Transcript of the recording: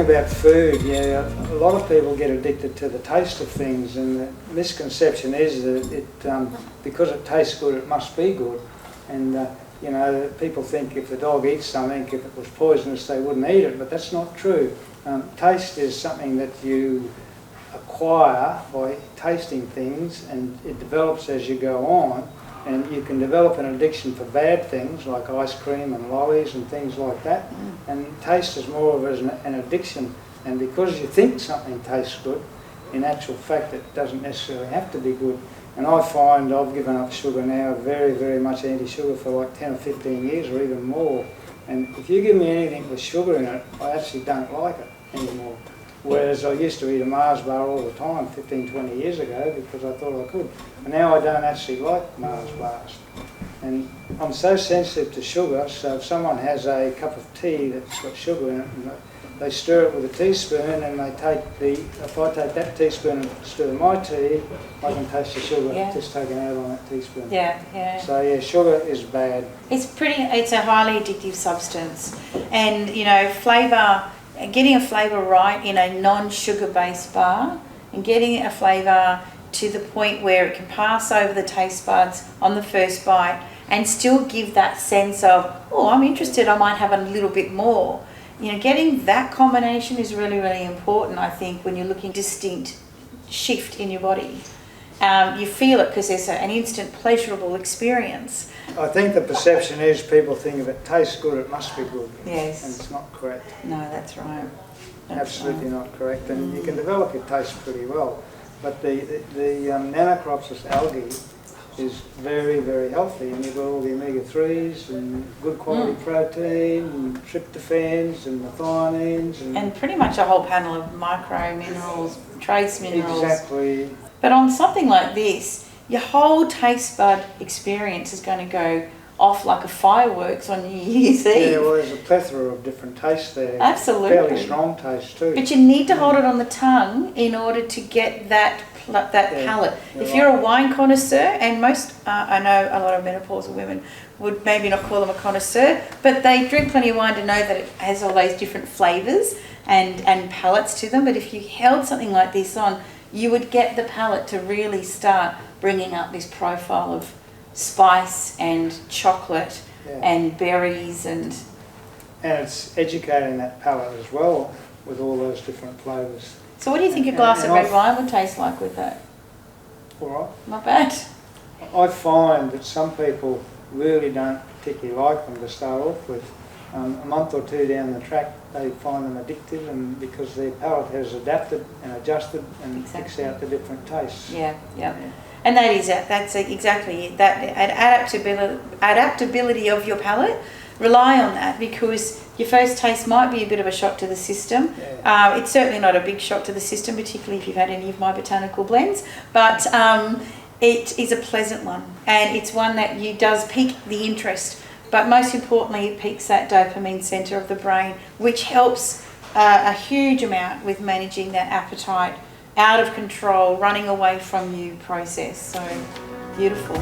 about food, yeah, a lot of people get addicted to the taste of things, and the misconception is that because it tastes good, it must be good. And you know, people think if the dog eats something, if it was poisonous, they wouldn't eat it, but that's not true. Taste is something that you acquire by tasting things, and it develops as you go on. And you can develop an addiction for bad things like ice cream and lollies and things like that. And taste is more of an addiction. And because you think something tastes good, in actual fact it doesn't necessarily have to be good. And I find I've given up sugar now, very, very much anti-sugar for like 10 or 15 years or even more. And if you give me anything with sugar in it, I actually don't like it anymore. Whereas I used to eat a Mars bar all the time 15, 20 years ago because I thought I could. But now I don't actually like Mars bars. And I'm so sensitive to sugar, so if someone has a cup of tea that's got sugar in it, and they stir it with a teaspoon, and they take if I take that teaspoon and stir my tea, I can taste the sugar just taken out on that teaspoon. Yeah, yeah. So yeah, sugar is bad. It's a highly addictive substance. And, you know, flavour, getting a flavour right in a non-sugar based bar and getting a flavour to the point where it can pass over the taste buds on the first bite and still give that sense of, oh, I'm interested, I might have a little bit more. You know, getting that combination is really, really important, I think, when you're looking at distinct shift in your body. You feel it because there's an instant pleasurable experience. I think the perception is people think if it tastes good, it must be good. Yes. And it's not correct. No, that's right. Absolutely not correct. And you can develop your taste pretty well. But the nanocropsis algae is very, very healthy. And you've got all the omega-3s and good quality protein and tryptophans and methionines. And pretty much a whole panel of micro minerals, trace minerals. Exactly. But on something like this, your whole taste bud experience is going to go off like a fireworks on New Year's Eve. Yeah, well, there's a plethora of different tastes there. Absolutely. Fairly strong taste too. But you need to hold it on the tongue in order to get that palate. If you're a wine connoisseur, and I know a lot of menopausal women would maybe not call them a connoisseur, but they drink plenty of wine to know that it has all those different flavours and palates to them. But if you held something like this on, you would get the palate to really start bringing up this profile of spice and chocolate and berries and it's educating that palate as well with all those different flavours. So what do you think a glass of red wine would taste like with that? All right. Not bad. I find that some people really don't particularly like them to start off with. A month or two down the track, they find them addictive, and because their palate has adapted and adjusted and picks out the different tastes. Yeah. And that's exactly it. That adaptability of your palate, rely on that, because your first taste might be a bit of a shock to the system. It's certainly not a big shock to the system, particularly if you've had any of my botanical blends, but it is a pleasant one, and it's one that does pique the interest. But most importantly, it peaks that dopamine centre of the brain, which helps a huge amount with managing that appetite, out of control, running away from you process. So beautiful.